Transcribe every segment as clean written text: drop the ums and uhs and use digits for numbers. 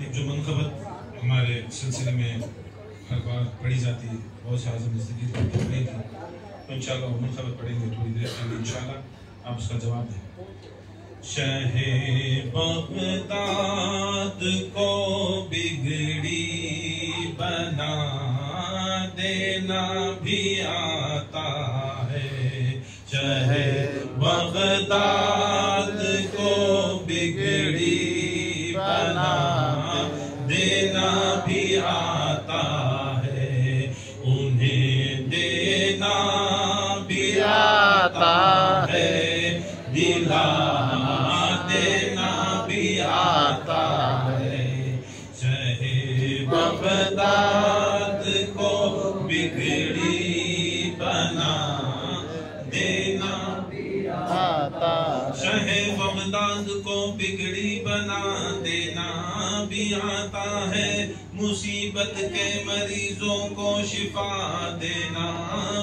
एक जो मनक़बत हमारे सिलसिले में हर बार पढ़ी जाती है, बहुत से आज़म ज़िंदगी को पढ़ी थी, तो इंशाअल्लाह वो मनक़बत पढ़ेंगे थोड़ी देर के लिए इंशाअल्लाह। आप उसका जवाब दें। शहे बग़दाद को बिगड़ी बना देना भी आता है। शहे बग़दाद को बिगड़ी बना देना भी आता है, उन्हें देना भी आता है, दिला देना भी आता है। शहे बग़दाद को बिगड़ी बना देना भी आता, शहे बग़दाद को बिगड़ी बना देना भी आता है। मुसीबत के मरीजों को शिफा देना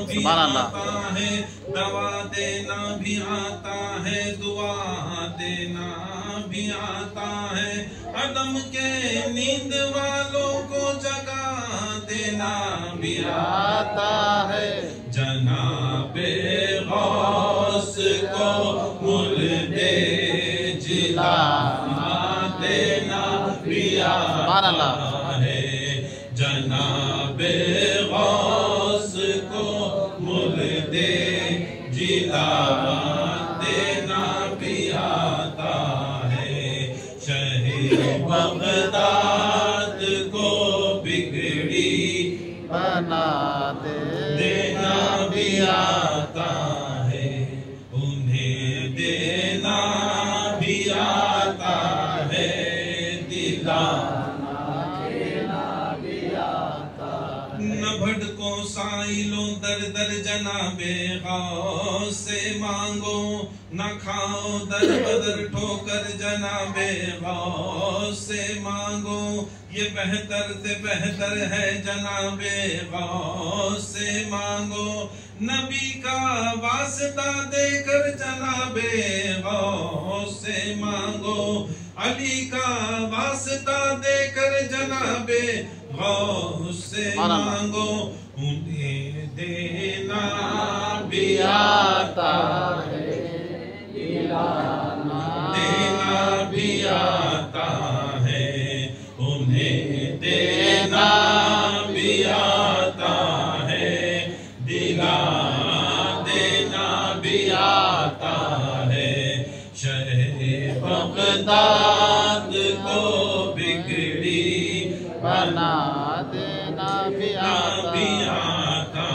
भी आता है, दवा देना भी आता है, दुआ देना भी आता है। अदम के नींद वालों को जगा देना भी आता है। जनाबे गौस को मुल्दे जिला देना भी आता है। जनाबे गौस को मुल्दे जिला देना भी आता है। शहे बग़दाद को बिगड़ी बना देना भी आता है, उन्हें देना भी आता है, दिलाना देना भी आता है। न भटको साइलों दर दर जनाबे गौस से मांगो, न खाओ दर बदर ठोकर जनाबे गौस से मांगो। ये बेहतर से बेहतर है जनाबे गौस से मांगो। नबी का वास्ता देकर जनाबे गौस से मांगो। अली का वास्ता देकर जनाबे गौस से मांगो। उन्हें देना भी आता है, देना भी आता है, उन्हें देना भी आता है, दिला देना भी आता है। शहे बग़दाद को बिगड़ी बना देना भी आता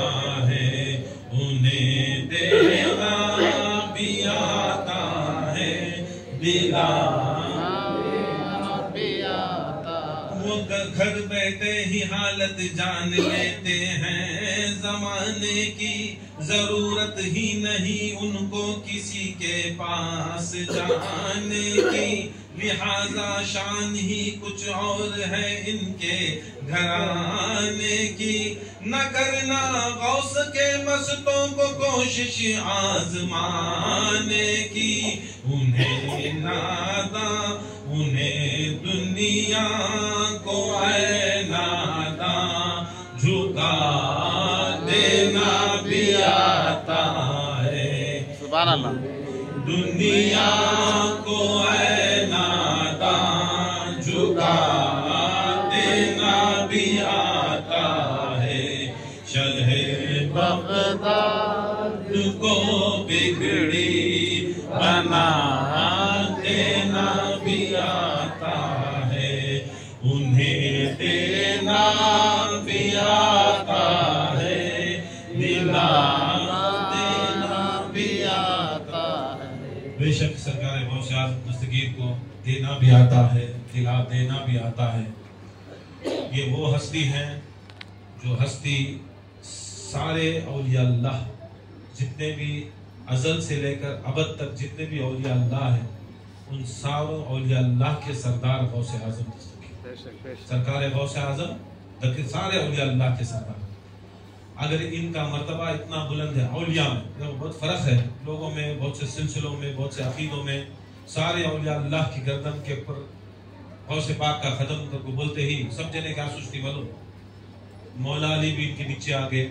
है, उन्हें देना भी आता है, दिलाना भी आता। वो घर बैठे ही हालत जान लेते हैं ज़माने की, जरूरत ही नहीं उनको किसी के पास जाने की। लिहाजा शान ही कुछ और है इनके घराने की। न करना गौस के मस्तों को कोशिश आजमाने की। उन्हें नादा उन्हें दुनिया को है नादा झुका देना भी आता है। सुभान अल्लाह। दुनिया को है नादा झुका देना भी आता है। शहे बग़दाद को बिगड़ी बना देना भी आता है, उन्हें देना भी आता है, दिलाना देना भी आता है। बेशक सरकार गौसिया दस्तगीर को देना भी आता है, दिला देना भी आता है। ये वो हस्ती है जो हस्ती सारे औलिया अल्लाह जितने भी अज़ल से लेकर अबद तक जितने भी औलिया अल्लाह है, उन सारों औलिया अल्लाह के सरदार गौसे आज़म दस्तगीर, सरकार गौसे आज़म सारे औलिया अल्लाह के सरदार। अगर इनका मर्तबा इतना बुलंद है औलिया में, बहुत फ़र्क है लोगों में, बहुत से सिलसिलों में, बहुत से अकीदों में। सारे औलिया अल्लाह की गर्दन के ऊपर गौसे पाक का खत्म करके बोलते ही सब जने क्या सोचती मालूम, मौला अली भी इनके नीचे आ गए,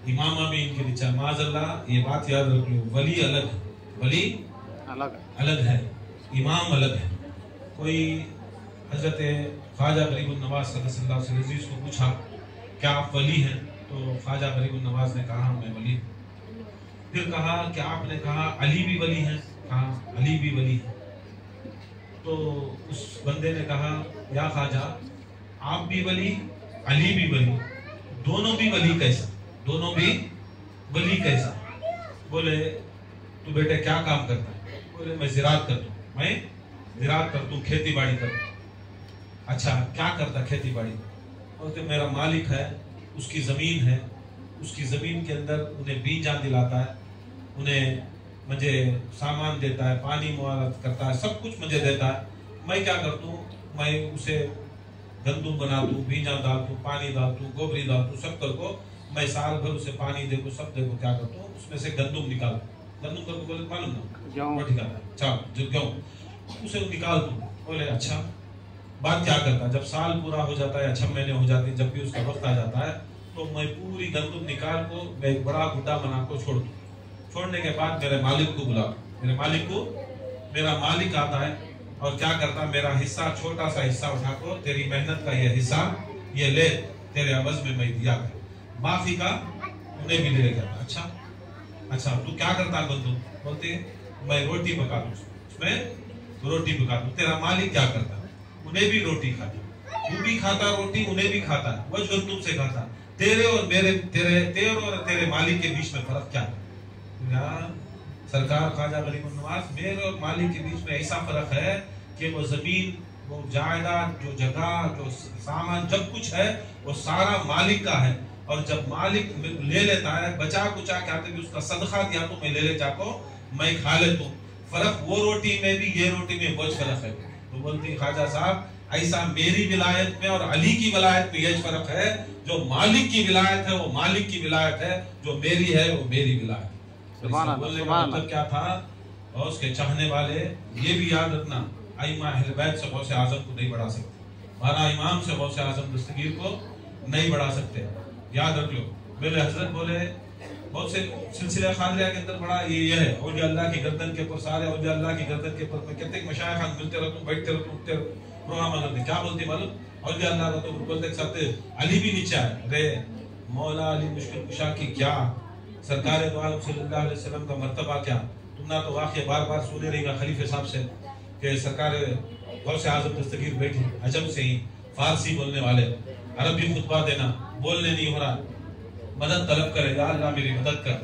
इमामा भी इनके नीचे। माज़अल्लाह ये बात याद रख लो, वली अलग है, वली अलग है, इमाम अलग है। कोई हजरत ख्वाजा गरीबुन नवाज सल्लल्लाहु अलैहि वसल्लम को पूछा क्या आप वली हैं, तो ख्वाजा गरीबुन नवाज ने कहा मैं वली। फिर कहा क्या आपने कहा अली भी वली हैं, कहा अली भी वली है। तो उस बंदे ने कहा या ख्वाजा आप भी वली अली भी वली, दोनों भी वली कैसा, दोनों भी वली कैसा? बोले तू बेटे क्या काम करता है? बोले मैं ज़िराअत करता हूँ, मैं ज़िराअत करता हूँ, खेती बाड़ी करता हूँ। अच्छा क्या करता खेती बाड़ी? बोलते मेरा मालिक है, उसकी ज़मीन है, उसकी ज़मीन के अंदर उन्हें बीज जान दिलाता है, उन्हें मुझे सामान देता है, पानी मुआवजा करता है, सब कुछ मुझे देता है। मैं क्या करता हूँ, मैं उसे गंदुम बना दूँ, बीजा डाल दूँ, पानी डाल दूँ, गोबरी डाल दूँ, सब करको मैं साल भर उसे पानी देखो सब देखो क्या करता हूँ, उसमें से गंदुम निकाल, गंदुम करके बोले मालूम ना ठीक है, अच्छा जो गेहूँ उसे निकाल दूँ। बोले अच्छा बात क्या करता है? जब साल पूरा हो जाता है, 6 महीने हो जाते हैं, जब भी उसका वक्त आ जाता है तो मैं पूरी गंदुम निकाल को मैं एक बड़ा गुड्डा बना को छोड़ दूँ। छोड़ने के बाद मेरे मालिक को बुला, मेरे मालिक को, मेरा मालिक आता है और क्या करता, मेरा हिस्सा छोटा सा हिस्सा उठा को तेरी मेहनत का ये हिस्सा ये ले, तेरे अवज में मैं दिया कर, माफी का उन्हें भी ले गया। अच्छा अच्छा तू क्या करता बंधु? बोलते मैं रोटी पका दूं, उसमें रोटी पका दूं। तेरा मालिक क्या करता? उन्हें भी रोटी खाता, तू भी खाता रोटी, उन्हें भी खाता, वह जो तुमसे खाता। तेरे और मेरे, तेरे और तेरे मालिक के बीच में फर्क क्या है? सरकार ख्वाजा गरीबुन नवाज, मेरे और मालिक के बीच में ऐसा फर्क है कि वो जमीन, वो जायदाद, जो जगह, जो सामान, जब कुछ है वो सारा मालिक का है। और जब मालिक ले लेता है, बचा कुचा क्या भी उसका सदका दिया तो मैं ले ले जाको मैं खा लेता हूँ। फर्क वो रोटी में भी ये रोटी में बहुत फर्क है। तो बोलती ख्वाजा साहब ऐसा मेरी विलायत में और अली की विलायत में यह फर्क है, जो मालिक की विलायत है वो मालिक की विलायत है, जो मेरी है वो मेरी विलायत। बोलने का मतलब क्या था? और उसके चाहने वाले ये भी याद रखना, आइमा अहले बैत से गौसे आजम को नहीं बढ़ा सकते, हमारा इमाम से गौसे आजम दस्तगीर को नहीं बढ़ा सकते, याद रख लो। मेरे हजरत बोले बहुत से सिलसिला खानलिया के अंदर बड़ा ये है, औलिया अल्लाह की गर्दन के ऊपर, सारे औलिया अल्लाह की गर्दन के ऊपर कितने मशाइख खान मिलते रहते, बैठते रहते, उठते प्रोग्राम करते, क्या बोलती मालूम? औलिया अल्लाह का तो बोलते साथ अली भी नीचे आए। अरे मौला अली मुश्किल कुशा की क्या, सरकार दो आलम सल्लल्लाहु अलैहि वसल्लम का मर्तबा क्या? तुमने तो वाक़या बार बार सुने रहेगा खलीफे साहब से कि सरकार गौसे आजम दस्तगीर बैठी, अजम से ही फारसी बोलने वाले, अरबी खुतबा देना, बोलने नहीं हो रहा, मदद तलब करे, या अल्लाह मेरी मदद कर,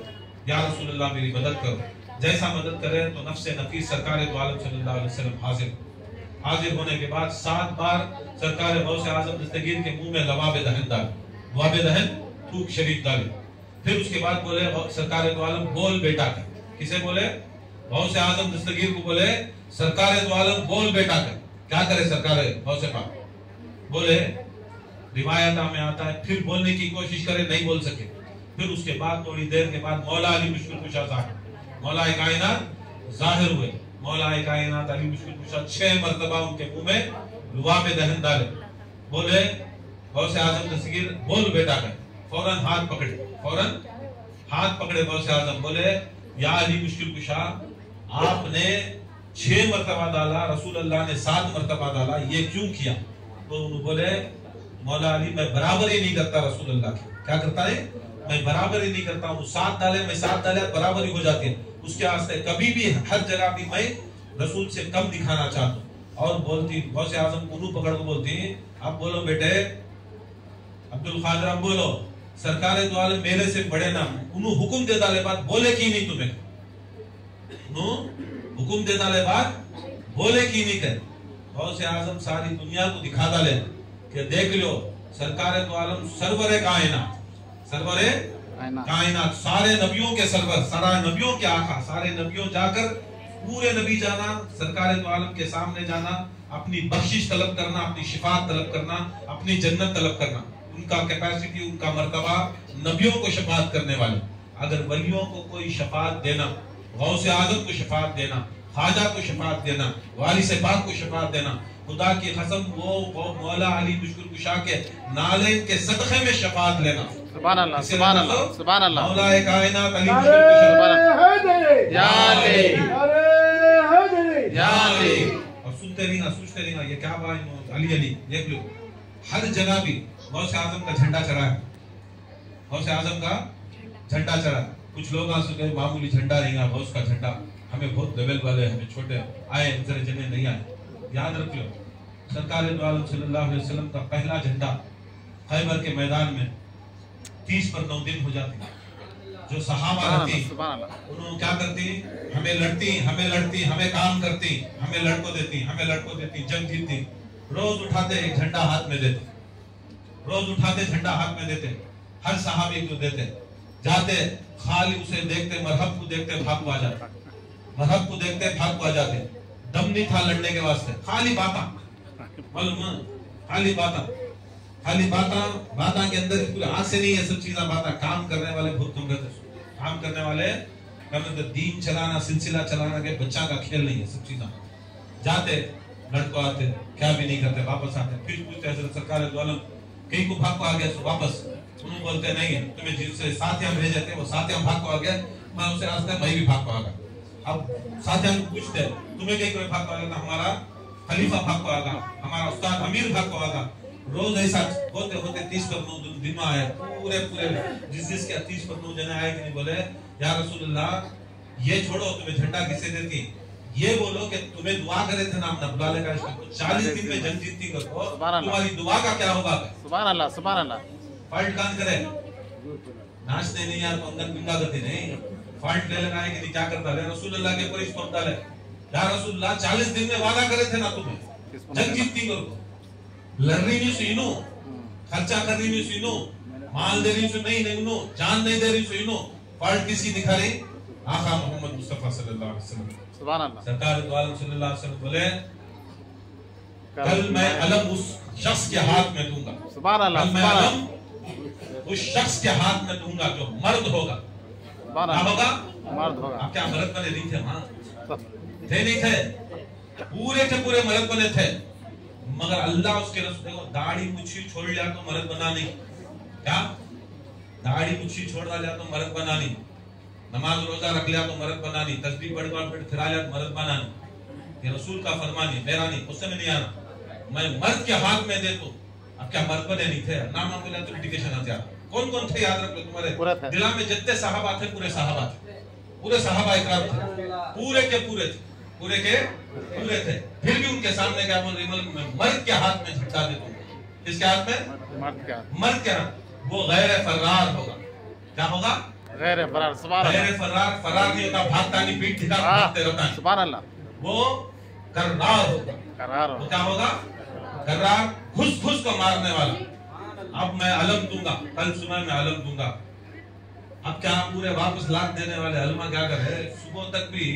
या रसूल अल्लाह मेरी मदद करो। जैसा मदद करे तो नफ्से नफीस सरकार दो आलम सल्लल्लाहु अलैहि वसल्लम हाजिर होने के बाद 7 बार सरकार गौसे आजम दस्तगीर के मुंह में लवाब दहन डाली, लवाब दहन थूक शरीफ डाली। फिर उसके बाद बोले सरकार दो आलम बोल बेटा कर, किसे बोले? गौसे आजम दस्तगीर को बोले सरकार दो आलम बोल बेटा कर, क्या करे सरकार गौसे पाक? बोले रिवायत में आता है फिर बोलने की कोशिश करे, नहीं बोल सके। फिर उसके बाद थोड़ी देर के बाद मौला अली मुश्किल कुशा साहब, मौला कायनात जाहिर हुए। मौला कायनात अली मुश्किल कुशा 6 मरतबा उनके मुंह में लुआब दहन डाले, बोले गौसे आजम दस्तगीर बोल बेटा कर, फौरन हाथ पकड़े, फौरन हाथ पकड़े गौसे आजम, बोले या अली मुश्किल कुशा आपने 6 मरतबा डाला, रसूल अल्लाह ने 7 मरतबा डाला, ये क्यों किया? तो उन्होंने बोले मौला अली मैं बराबर ही नहीं करता रसूल अल्लाह की, क्या करता है? मैं बराबर ही नहीं करता हूँ, 7 डाले मैं 7 डाले बराबर ही हो जाती है। उसके वास्ते कभी भी हर जगह भी मैं रसूल से कम दिखाना चाहता हूँ। और बोलती गौसे आजम उन्हों पकड़ को बोलती, अब बोलो बेटे अब्दुल कादिर, अब बोलो सरकार दो आलम मेरे से बड़े ना, उन्होंने हुक्म दे डाले बात बोले की नहीं, तुम्हें हुक्म दे डाले बात बोले की नहीं कर। गौसे आजम सारी दुनिया को दिखा डाले कि देख लो सरकार दो आलम सरवरे कायनात, सरवरे कायनात, सारे नबियों के सरवर, सारे नबियों के आका, सारे नबियों जाकर पूरे नबी जाना, सरकार दो आलम के सामने जाना, अपनी बख्शिश तलब करना, अपनी शिफात तलब करना, अपनी जन्नत तलब करना। उनका कैपेसिटी, उनका मर्तबा नबियों को शफात करने वाले। अगर वलियों को कोई शफात देना, गौसे आजम को शफात देना, ख्वाजा को शफात देना, वारिस पाक को शफात देना, खुदा की कसम वो मौला अली मुश्किल कुशा के नाले के सदक़े में शफाअत लेना। सुभान अल्लाह, सुभान अल्लाह, सुभान अल्लाह। मौला कायनात अली मुश्किल कुशा या अली, या अली। और सुनते रहिएगा, सोचते रहिएगा ये क्या बात अली अली। देख लो हर जगह भी गौसे आजम का झंडा चढ़ा है, गौसे आजम का झंडा चढ़ा। कुछ लोग आज सुबह मामूली झंडा रहेगा, गौस का झंडा हमें बहुत लेवल वाले, हमें छोटे आए जरा जने नहीं आए। याद रख लो सरकार सल्लल्लाहु अलैहि वसल्लम का पहला झंडा खैबर के मैदान में 30 पर 9 दिन हो जाती। जो सहाबा रहती उन्होंने क्या करती, हमें लड़ती, हमें काम करती, हमें लड़कों देती, जंग जीतती। रोज उठाते एक झंडा हाथ में देते, रोज उठाते झंडा हाथ में देते, हर सहाबी को देते। जाते खाली उसे देखते, मरहब को देखते भाग को आ जाते, मरहब को देखते भाग को आ जाते। दम नहीं था लड़ने के वास्ते, खाली बाता, मालूम, खाली बाता, खाली बाता के अंदर पूरे हाथ से नहीं है सब चीजें बाता। काम करने वाले बहुत कम रहते, काम करने वाले कम, दीन चलाना, सिलसिला चलाना के बच्चा का खेल नहीं है सब चीजें। जाते लड़को आते, क्या भी नहीं करते, वापस आते, फिर पूछते हज़रत सरकार दो आलम कहीं को भाग को आ गया तो वापस। उन्होंने बोलते नहीं है, तुम्हें जिससे साथियां भेजे थे वो साथियां भाग को आ गया, मैं उसे रास्ते मैं भी भाग को आ गया। अब साथियां को पूछते तुम्हें कहीं कोई भाग को आ गया, हमारा खलीफा भाग को आ गया, हमारा उस्ताद अमीर भाग को आ गया। रोज ऐसा होते होते 30 पर 9 दिन में आए, पूरे जिसके 30 पर 9 जने आए कि नहीं, बोले या रसूलुल्लाह ये छोड़ो, तुम्हें झंडा किसे देती, ये बोलो कि तुम्हें दुआ करे थे ना अपना बुला लेगा, 40 दिन में जंग जीतती कर तो तुम्हारी दुआ का क्या होगा। सुभान अल्लाह, सुभान अल्लाह। फॉल्ट कान करे, नाचते नहीं यार, अंदर बिंगा करते नहीं, फॉल्ट ले लेना है कि नहीं, क्या करता है रसूलुल्लाह के ऊपर इस डाले, या रसूलुल्लाह 40 दिन में वादा करे थे ना तुम्हें जंग जीतती करो, लड़नी नहीं सुनो, खर्चा करनी नहीं सुनो, माल दे रही नहीं नो, जान नहीं दे रही सुनो, फॉल्ट किसी दिखा रही, आका मोहम्मद मुस्तफा सल्लल्लाहु अलैहि वसल्लम। सुभान अल्लाह। सरकार दो आलम सल्लल्लाहु अलैहि वसल्लम बोले कल मैं अलम उस शख्स के हाथ में दूंगा, सुभान अल्लाह, कल मैं अलम उस शख्स के हाथ में दूंगा जो मर्द होगा। क्या होगा? मर्द होगा। आप क्या मर्द बने नहीं थे, वहां थे नहीं थे, पूरे के पूरे मर्द बने थे, मगर अल्लाह उसके रसूल को दाढ़ी मुच्छी छोड़ लिया तो मर्द बना नहीं। क्या दाढ़ी मुच्छी छोड़ डाला तो मर्द बना नहीं, नमाज रोजा रख लिया तो मर्द बना नहीं, तस्बीह पढ़ फिरा लिया तो मर्द बना नहीं। ये रसूल का फरमान है, मेरा नहीं, उससे में नहीं आना, मैं मर्द के हाथ में दे तो। अब क्या मर्द बने नहीं थे, नाम बोला तो इंडिकेशन आते। कौन कौन थे याद रख लो, तुम्हारे दिला में जितने साहबा थे पूरे साहबा थे, पूरे साहबा इकराम थे, पूरे के पूरे थे, पूरे के पूरे थे। फिर भी उनके सामने क्या बोल रही, मर्द के हाथ में झटका दे दूं। किसके हाथ में? मर्द के हाथ। वो गैर फरार होगा। क्या होगा? गैर फरार। गैर फरार, फरार नहीं होता, भागता नहीं, पीठ दिखा भागते रहता है। सुभान अल्लाह। वो कर्रार होगा। कर्रार होगा। क्या होगा? कर्रार, घुस घुस को मारने वाला। अब मैं अलम दूंगा, कल सुबह में अलम दूंगा। अब क्या पूरे वापस लाख देने वाले अलमा क्या कर रहे, सुबह तक भी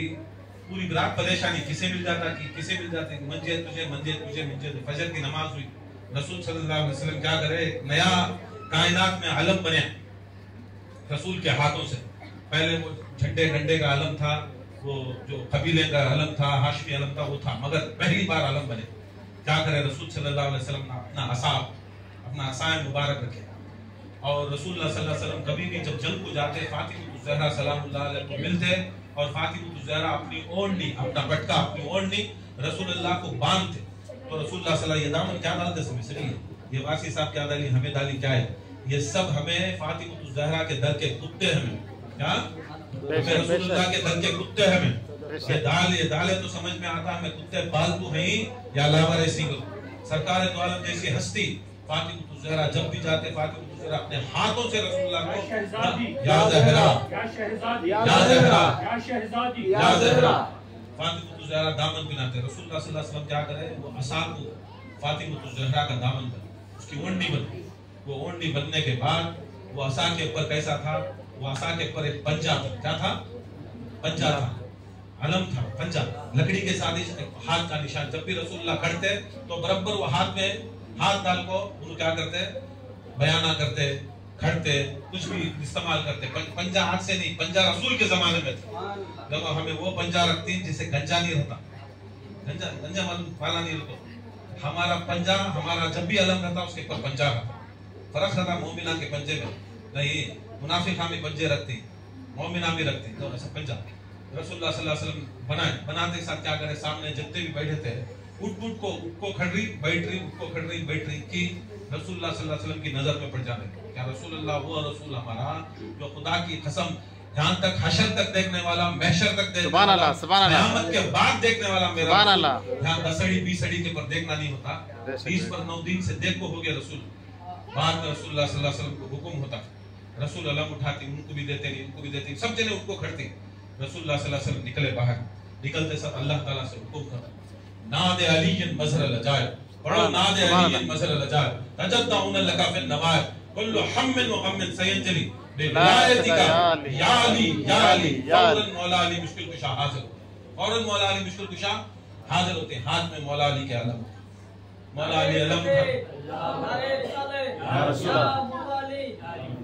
पूरी रात परेशानी, किसे मिल जाता कि किसे मिल जाती, मंजे तुझे मंजे तुझे मंजे। फजर की नमाज हुई, रसूल सल्लल्लाहु अलैहि वसल्लम क्या करे, नया कायनात में अलम बने रसूल के हाथों से। पहले वो झंडे डंडे का अलम था, वो जो कबीले का अलम था, हाशमी अलम था, वो था, मगर पहली बार अलम बने। क्या करे रसूल सल्लल्लाहु अलैहि वसल्लम अपना असाए मुबारक रखे। और रसूल सल्लल्लाहु अलैहि वसल्लम कभी भी जब जंग को जाते, फातिमा ज़हरा सलामुल्लाह अलैहा को मिलते और फातिमा ज़हरा अपनी ओढ़नी, अपना पटका, अपनी ओढ़नी रसूलुल्लाह को बांधते, तो रसूलुल्लाह सल्लल्लाहु अलैहि वसल्लम ये दामन क्या डालते समय से नहीं, ये वासी साहब क्या डाली, हमें डाली क्या है, ये सब हमें फातिमा ज़हरा के दर के कुत्ते हमें, क्या रसूलुल्लाह के दर के कुत्ते हमें ये दाले तो समझ में आता है, हमें कुत्ते पालतू हैं या लावारिसी को। सरकार दो आलम जैसी हस्ती फातिमा ज़हरा जब भी जाते, फातिमा ज़हरा अपने हाथों से रसूलुल्लाह को या ज़हरा या शहज़ादी या ज़हरा या शहज़ादी या ज़हरा फातिमा ज़हरा दामन पिनाते। रसूलुल्लाह सल्लल्लाहु अलैहि वसल्लम क्या करे, वो असा को फातिमा ज़हरा का दामन बने, उसकी ओढ़नी बने। वो ओढ़नी बनने के बाद वो असा के ऊपर कैसा था, वो असा के ऊपर एक पंजा था। क्या था? पंजा था, अलम था, पंजा, लकड़ी के साथ हाथ का निशान। जब भी रसूलुल्लाह खड़ते तो बराबर वो हाथ में हाथ डाल को उनको क्या करते, बयाना करते, खड़ते, कुछ भी इस्तेमाल करते। पंजा हाथ से नहीं, पंजा रसूल के जमाने में था। जब हमें वो पंजा रखती जिसे गंजा नहीं रहता, गंजा मालूम पाला नहीं रहता, हमारा पंजा, हमारा जब भी अलम रहता उसके ऊपर पंजा रहता, फर्क रहता मोमिना के पंजे में नहीं। मुनाफिक भी पंजे रखती, मोमिना भी रखती, तो ऐसा पंजा रसूलुल्लाह सल्लल्लाहु अलैहि वसल्लम बनाते साथ क्या करे, सामने जितने भी बैठे थे उठ खड़ रही बैठ रही, उठ को खड़ रही बैठ रही कि रसूलुल्लाह सल्लल्लाहु अलैहि वसल्लम की नजर में पड़ जाने। क्या रसूलुल्लाह वो रसूल हमारा जो खुदा की कसम यहाँ तक हशर तक देखने वाला, महशर तक देखने वाला, क़यामत के बाद देखने वाला मेरा यहाँ 10 अड़ी 20 अड़ी के पर देखना नहीं होता, 20 पर 9 दिन से देखो हो गया रसूल। बाद में रसूलुल्लाह सल्लल्लाहु अलैहि वसल्लम को हुक्म होता, रसूल अलम उठाती, उनको भी देते नहीं, उनको भी देती, सब जने उनको खड़ती। रसूलुल्लाह सल्लल्लाहु अलैहि वसल्लम निकले बाहर, निकलते सब अल्लाह ताला से हुक्म करता, नादे अलीयन मज़हर लजाय, पढ़ो नादे अलीयन मज़हर लजाय, तजद्दाउन लका फिन नवाय, कुल्लु हम्मिन व गम्मिन सयंजली बिलायतिका या अली या अली। फौरन मौला अली मुश्किल कुशा हाजिर, फौरन मौला अली मुश्किल कुशा हाजिर होते, हाथ में मौला अली के अलम, मौला अली अलम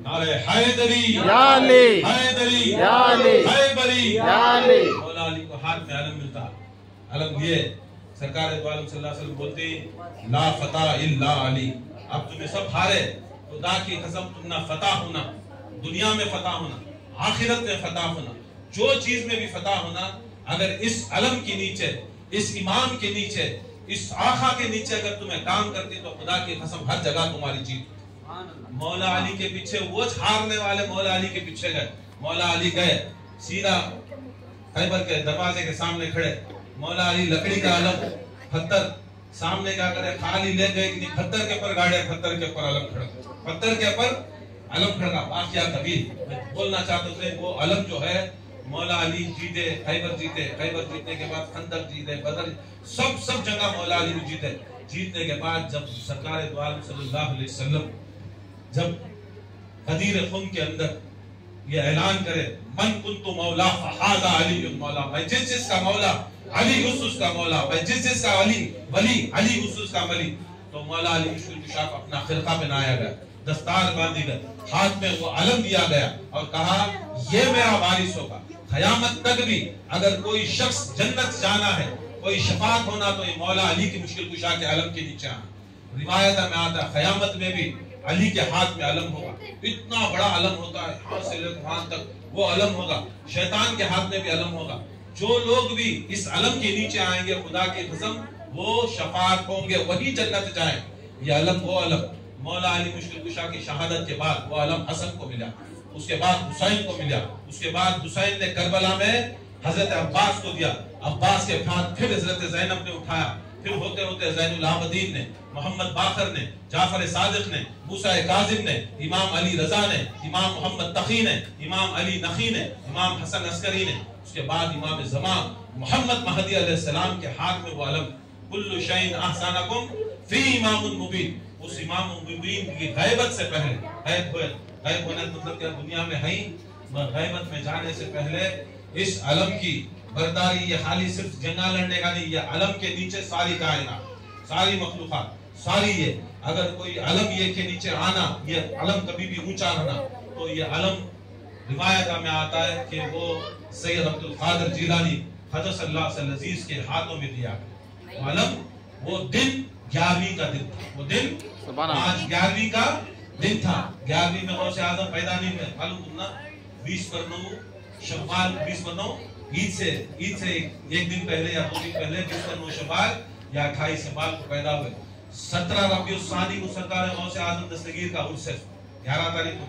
नारे हैदरी या अली, हैदरी या अली, हैदरी या अली। मौला अली को हाथ में अलम मिलता, अलम लिए सरकार दो आलम सल्लल्लाहु अलैहि वसल्लम बोलते ला फता इल्ला अली। अब तुम्हें सब हारे, खुदा की कसम तुम ना फता होना, दुनिया में फता होना, आखिरत में फता होना, जो चीज में भी फता होना, अगर इस अलम के नीचे, इस इमाम के नीचे, इस आखा के नीचे अगर तुम्हें काम करती तो खुदा की कसम हर जगह तुम्हारी जीत। मौला अली के पीछे वो हारने वाले मौला अली के पीछे गए, मौला अली गए सीधा खैबर के दरवाजे के सामने खड़े, मौला अली लकड़ी का अलम पत्थर सामने क्या करे, खाली ले गए कि पत्थर के ऊपर गाड़े, पत्थर के ऊपर अलम खड़ा, पत्थर के ऊपर अलम खड़ा। वाकया कबीर बोलना चाहते थे, वो अलम जो है मौला अली जीते, खैबर जीते, खैबर जीतने के बाद खंदक जीते, बदर सब जगह मौला अली जीते। जीतने के बाद जब सरकार दो आलम सल्लल्लाहु अलैहि वसल्लम जब गदीर खुम के अंदर ये ऐलान करे मन कुन्तु मौला फहादा अली मौला, मैं जिसका मौला अली उसका मौला, मैं जिसका अली वली अली उसका वली। तो मौला अली मुश्किल कुशाफ अपना खिरका पहनाया गया, दस्तार बांधी गई, हाथ में वो अलम दिया गया और कहा ये मेरा वारिस होगा, क़यामत तक भी अगर कोई शख्स जन्नत जाना है, कोई शफात होना तो ये मौला अली की मुश्किल कुशा के अलम के नीचे आना। रिवायत में आता है क़यामत में भी अली के हाथ में अलम होगा, इतना बड़ा अलम होता है, हाथ से लेकर हाथ तक वो अलम होगा, शैतान के हाथ में भी अलम होगा। जो लोग भी इस अलम के नीचे आएंगे खुदा की कसम वो शफात होंगे, वही जन्नत जाएंगे। ये अलम वो अलम मौला अली मुश्किल कुशा की शहादत के बाद वो अलम हसन को मिला, उसके बाद हुसैन को मिला, उसके बाद हुसैन ने करबला में हजरत अब्बास को दिया, अब्बास के बाद फिर हजरत ज़ैनब ने उठाया, फिर होते होते ज़ैनुल आबदीन ने, मोहम्मद बाकर ने, जाफर सादिक ने, मूसा काज़िम ने, इमाम अली रजा ने, इमाम मोहम्मद तकी ने, इमाम अली नकी ने, इमाम हसन अस्करी ने, उसके बाद इमाम ज़मान मोहम्मद महदी अलैहिस्सलाम के हाथ में वो अलम कुल्लु शैइन अहसानकुम फी इमामुन मुबीन। उस इमाम मुबीन की गैबत से पहले, गैब होने मतलब क्या दुनिया में है, गैबत में जाने से पहले इस अलम की बरदारी, ये खाली सिर्फ जंगा लड़ने का नहीं, ये अलम के नीचे सारी कायनात, सारी मखलूकात, सारी ये अगर कोई अलम ये के नीचे आना, ये अलम कभी भी ऊंचा रहना, तो ये अलम रिवायत में आता है कि वो सैयद अब्दुल कादिर जिलानी क़द्दस अल्लाह अज़ीज़ के हाथों में दिया गया अलम। वो दिन 11वीं का दिन था, वो दिन आज 11वीं का दिन था। 11वीं में गौसे आज़म पैदा नहीं हुए, मालूम तुम ना, 20 पर 9 शव्वाल, 20 पर 9 ईद से एक दिन पहले या 2 दिन पहले 20 पर 9 शव्वाल या 28 शव्वाल को पैदा हुए। 17 रबीउल सानी को सरकार गौसे आज़म दस्तगीर का उर्स है, 11 तारीख को,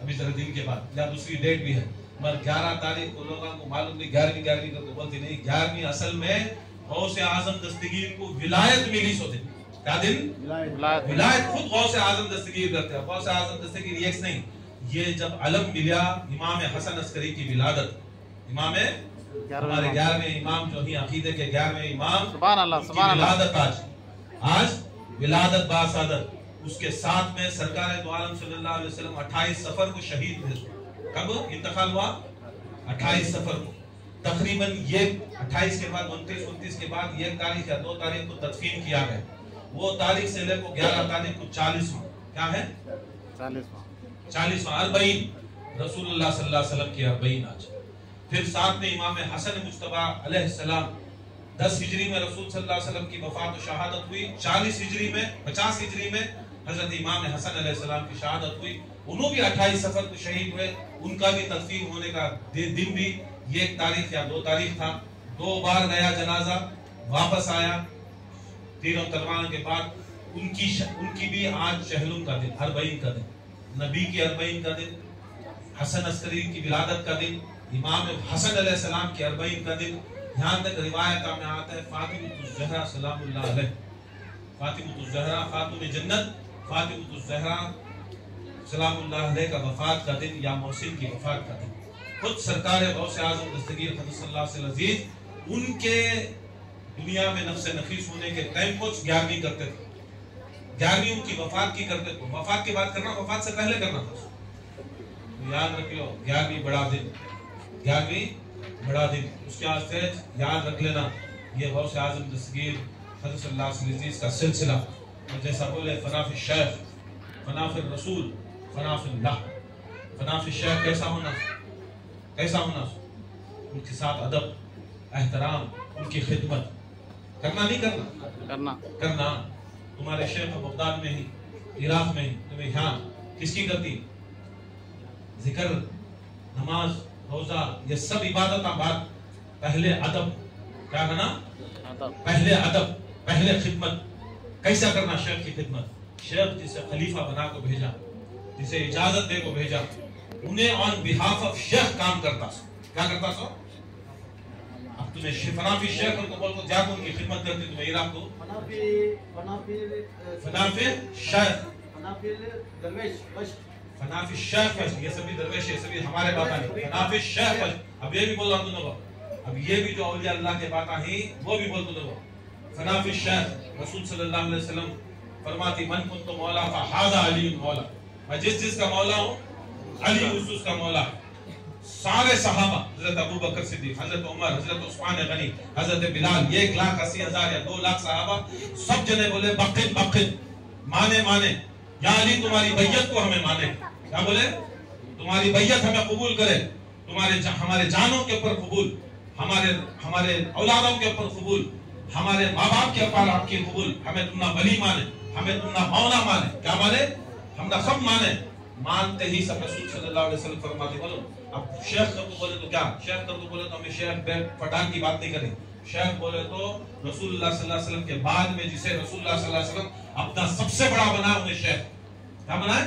अभी जरा दिन के बाद या दूसरी डेट भी है, मगर 11 तारीख को लोगों को मालूम नहीं, 11वीं का तो बोलते नहीं। 11वीं असल में गौसे आज़म दस्तगीर को विलायत मिली सो दिन, क्या दिन विलायत खुद गौसे आज़म दस्तगीर करते हैं, गौसे आज़म दस्तगीर एक नहीं। ये जब अलम मिला इमाम हसन अस्करी की विलादत, इमाम हमारे 11वें इमाम जो ही अकीदे के 11वें इमाम, सुभान अल्लाह विलादत आज विलादत बासादत। उसके साथ में सरकार दो आलम सल्लल्लाहु अलैहि वसल्लम 28 सफर को शहीद हुए। कब इंतकाल हुआ? 28 सफर को। तकरीबन ये 28 के बाद 29 के बाद 1 तारीख या 2 तारीख को तदफीन किया गया। वो तारीख से लेकर 11 तारीख को 40वां, क्या है 40वां अर्बईन, रसूलुल्लाह सल्लल्लाहु अलैहि वसल्लम की अर्बईन आज। फिर साथ में इमाम हसन मुज्तबा अलैहिस्सलाम 10 हिजरी में रसूल सल्लल्लाहु अलैहि वसल्लम की वफात और शहादत हुई। 40 हिजरी में 50 हिजरी में हजरत इमाम हसन अलैहिस्सलाम की शहादत हुई। उन्होंने भी 28 सफर को शहीद हुए। उनका भी तदफीन होने का दिन भी ये 1 तारीख या 2 तारीख था। 2 बार गया जनाजा, वापस आया तीरों तलवारों के बाद। उनकी भी आज शहलुम का दिन, अरबईन का दिन, नबी की अरबईन का दिन, हसन अस्करी की विलादत का दिन, इमाम हसन अलैहिस्सलाम की अरबईन का दिन। यहाँ तक रिवायत में आता है फातिमतुज़ ज़हरा सलामुल्लाह अलैह, फातिमतुज़ ज़हरा खातून जन्नत, फातिमतुज़ ज़हरा सलामुल्लाह अलैह का वफात का दिन या मोहसिन की वफात का दिन। खुद सरकार गौस आज़म दस्तगीर सल्लल्लाहु अलैहि वसल्लम उनके दुनिया में नफ्स नफीस होने के टाइम को 11वीं करते थे। 11वीं उनकी वफात की करते थे। वफात की बात करना, वफात से पहले करना था। तो याद रखियो 11वीं बड़ा दिन, 11वीं बड़ा दिन। उसके वास्ते याद रख लेना ये गौस आज़म दस्तगीर हज़रत सल्लल्लाहु अलैहि वसल्लम का सिलसिला। और जैसा बोले फनाफिल शेख, फनाफिल रसूल, फनाफिल्लाह। फनाफिल शेख कैसा होना, कैसा होना? उनके साथ अदब, एहतराम, उनकी खिदमत करना, नहीं करना, करना। तुम्हारे शेख बगदाद में ही, इराक में ही, तुम्हें यहाँ किसकी करती? जिक्र, नमाज, रोजा, ये सब इबादत बाद। पहले अदब, क्या करना? पहले अदब, पहले खिदमत। कैसा करना शेख की खिदमत? शेख जिसे खलीफा बना को भेजा, जिसे इजाजत दे को भेजा, उन्हें ऑन बिहाफ ऑफ शेख काम करता। क्या करता सो? अब तुम्हें फनाफी शेख उनको बोल को जाकर उनकी खिदमत करती, तुम्हें इराक को फनाफी शेख, ये सभी दरवेश, ये सभी हमारे बात नहीं। फनाफी शेख, अब ये भी बोल रहा हूँ, अब ये भी जो औलिया अल्लाह के बात ही वो भी बोल दो। फनाफी शेख रसूल सल्लल्लाहु अलैहि वसल्लम फरमाती मन कुन्तु मौला फहाज़ा अली मौला, मैं जिसका मौला हूँ अली उसका मौला। सारे सहाबा, हजरत अबू बकर सिद्दीक, हजरत उमर, हजरत उस्मान गनी, हजरत बिलाल, 1,80,000 या 2 लाख सहाबा, सब जने बोले बकिन बकिन, माने माने, या अली तुम्हारी बैयत को हमें माने। क्या बोले? तुम्हारी बैयत हमें कबूल करे, हमारे जानों के ऊपर कबूल, हमारे औलादों के ऊपर कबूल, हमारे माँ बाप के ऊपर आपकी कबूल, हमें तुमना वली माने, हमें तुमना मौला माने। क्या माने? हमना सब माने। मानते ही सब रसूल सल्लल्लाहु अलैहि वसल्लम फरमाते। बोलो अब शेख को बोले तो क्या? शेख को बोले तो हमें शेख पठान की बात नहीं करें। शेख बोले तो रसूलुल्लाह सल्लल्लाहु अलैहि वसल्लम के बाद में जिसे रसूलुल्लाह सल्लल्लाहु अलैहि वसल्लम अपना सबसे बड़ा बना, उन्हें शेख क्या बनाए?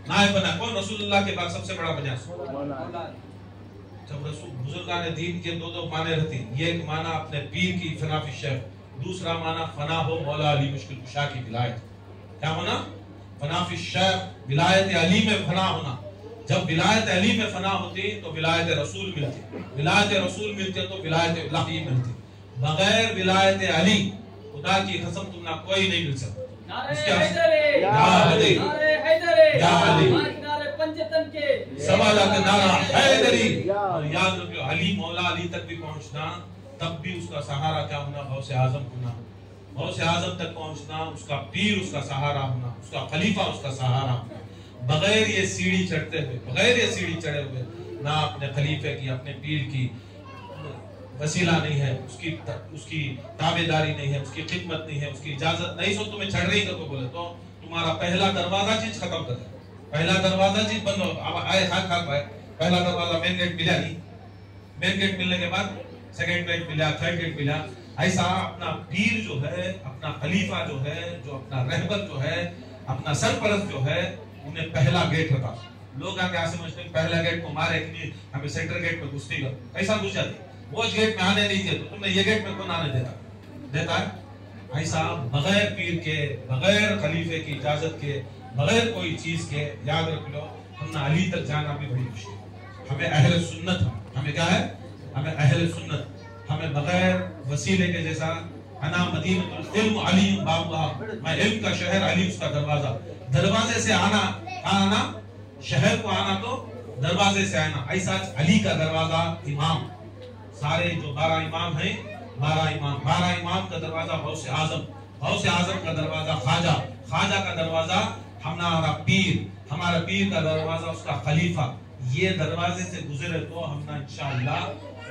नायब बना। कौन रसूलुल्लाह के बाद सबसे बड़ा बना? जब रसूल बुजुर्गान दीन के 2 माने रहती, ये एक माना अपने पीर की फनाफी शेख, दूसरा माना फना हो मौला अली मुश्किल कुशा की विलायत। क्या होना? फनाफी शेख, विलायत अली में फना होना। जब विलायत अली में फना होती तो विलायत रसूल मिलती, विलायत रसूल मिलती तो विलायत इलाही मिलती। बगैर विलायत अली खुदा की कसम तुमना कोई नहीं मिल सकता। याद रखो अली मौला अली तक भी पहुंचना, तब भी उसका सहारा क्या होना? गौसे आजम होना। गौसे आजम तक पहुंचना, उसका पीर उसका सहारा होना, उसका खलीफा उसका सहारा होना। बगैर ये सीढ़ी चढ़ते हुए, बगैर ये सीढ़ी चढ़े हुए ना अपने खलीफे की, अपने पीर की वसीला नहीं है, उसकी ताबेदारी नहीं है, उसकी खिदमत नहीं है, उसकी इजाजत नहीं। सो तुम्हें चढ़ रही को बोले तो तुम्हारा पहला दरवाजा चीज खत्म कर, पहला दरवाजा चीज बंद हो। अब आए खाक खाक भाई, पहला दरवाजा मेन गेट मिला नहीं, मेन गेट मिलने के बाद सेकंड गेट मिला, थर्ड गेट मिला। ऐसा अपना पीर जो है, अपना खलीफा जो है, जो अपना रहबर जो है, अपना सरपरस्त जो है, उन्हें पहला गेट होता। लोग क्या समझते हैं? पहला गेट को मारे कि नहीं, हमें सेंटर गेट में घुसने का कैसा घुस जाते? वो गेट में आने नहीं देते, तुमने ये गेट में कौन आने देता है? ऐसा बगैर पीर के, बगैर खलीफे की इजाजत के, बगैर कोई चीज के, याद रख लो हमने अली तक जाना भी बड़ी मुश्किल। हमें अहले सुन्नत, हमें क्या है? हमें अहले सुन्नत, हमें बगैर वसीले के, जैसा अना मदीनतुल इल्म अली बाबुहा, मैं इल्म का शहर अली उसका दरवाजा। दरवाजे से आना, आना शहर को आना तो दरवाजे से आना। ऐसा अली का दरवाजा इमाम, सारे जो 12 इमाम हैं, 12 इमाम का दरवाजा गौसे आजम, गौसे आजम का दरवाजा ख्वाजा, ख्वाजा का दरवाजा हमारा पीर, हमारा पीर का दरवाजा उसका खलीफा। ये दरवाजे से गुजरे तो हमने इंशाअल्लाह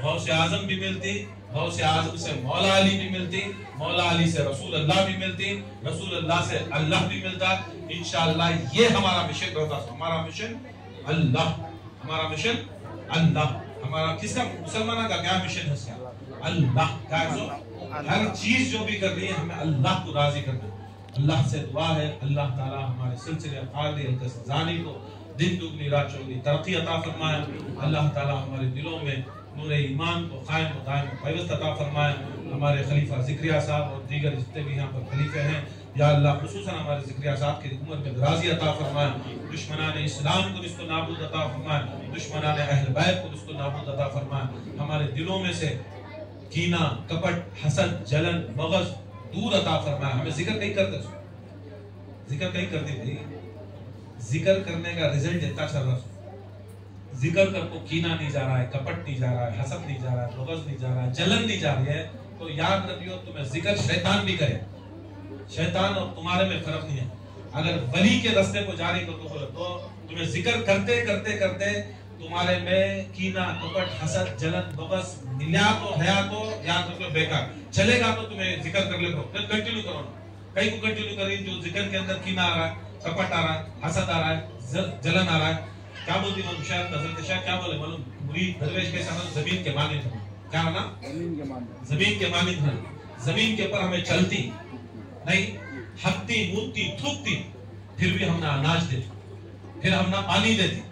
गौसे आजम भी मिलती, गौसे आज़म से मौला अली भी मिलती, मौला अली से रसूल अल्लाह भी मिलती, रसूल अल्लाह से अल्लाह भी मिलता। इंशाअल्लाह ये हमारा मिशन रहता। हमारा मिशन अल्लाह, हमारा मिशन अल्लाह। हमारा किसका, मुसलमानों का क्या मिशन है इसका? अल्लाह का। हर चीज जो भी कर रही है हमें अल्लाह को राजी करना। अल्लाह से दुआ है अल्लाह ताला हमारे सिलसिले क़ादी अल-क़ज़ानी को दिन दुगनी रात चौगनी तरक्की अता फरमाए। अल्लाह ताला हमारे दिलों में नूर ईमान को कायम व दायम पैवस्त अता फरमाए। हमारे खलीफा ज़िक्रिया साहब और दीगर जितने भी यहाँ पर खलीफे हैं, या अल्लाह खुसूसन हमारे ज़िक्रिया साहब की उम्र में दराज़ी अता फरमाए। दुश्मनान इस्लाम को रिश्तो नाबूद अता फरमाए, दुश्मनान अहल बैत को रिश्तो नाबूद अता फरमाए। हमारे दिलों में से कीना, कपट, हसद, जलन, बग़ज़ दूर अता फरमाए। हमें जिक्र नहीं करते, जिक्र नहीं करते भाई, जिक्र करने का रिजल्ट इतना चल रहा है। जिक्र कर को कीना नहीं जा रहा है, कपट नहीं जा रहा है, हसद नहीं जा रहा है, बग़ज़ नहीं जा रहा है, जलन नहीं जा रही है, तो याद रखियो तुम्हें जिक्र शैतान भी करे। शैतान और तुम्हारे में फर्क नहीं है। अगर वली के रास्ते को जारी करो तो तुम्हें जिक्र करते करते करते तुम्हारे में कीना, कपट, हसद, जलन, बग़ज़ मिला तो हया तो याद रखो बेकार चलेगा। तो तुम्हें जिक्र कर ले, कंटिन्यू करो ना। कई को कंटिन्यू करिए जो जिक्र के अंदर कीना आ रहा है, कपट आ रहा है, हसद आ रहा है, जलन आ रहा है। क्या बोलती मालूम शायद हज़रत शाह क्या बोले मालूम? मुरीद दरवेश के साथ ज़मीन के मानिंद है। क्या ना? ज़मीन के मानिंद है। ज़मीन के ऊपर हमें चलती नहीं, हकती, मूदती, थूकती, फिर भी हम ना अनाज देते, फिर हम ना पानी देते।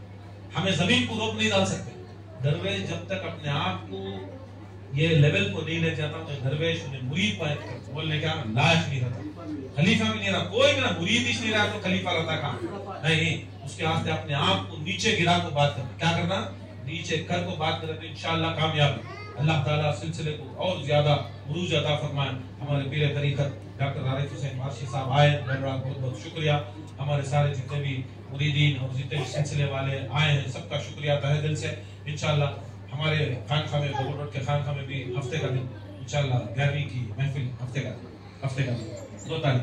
हमें ज़मीन को रोक नहीं डाल सकते। दरवेश जब तक अपने आप को ये लेवल को नहीं ले जाता तो दरवेश उन्हें मुरीद बोलने का लायक नहीं रहता। खलीफा भी नहीं रहा, कोई भी ना मुरीद ही नहीं रहा तो खलीफा रहता कहाँ? नहीं, उसके वास्ते अपने आप को नीचे गिरा को बात करना। क्या करना? नीचे कर को बात करें तो इंशाअल्लाह कामयाब। अल्लाह ताला सिलसिले को और ज्यादा उरूज अता फरमाए। हमारे पीर तरीक़त डॉक्टर आरिफ हुसैन वारशी साहब आए, बहुत बहुत शुक्रिया। हमारे सारे जितने भी मुरीदीन और जितने भी सिलसिले वाले आए हैं सबका शुक्रिया तहे दिल से। इंशाअल्लाह हमारे खानखा में, बगल रोड के खानखा में भी हफ्ते का दिन इंशाअल्लाह 11वीं की महफिल हफ्ते का 2 तारीख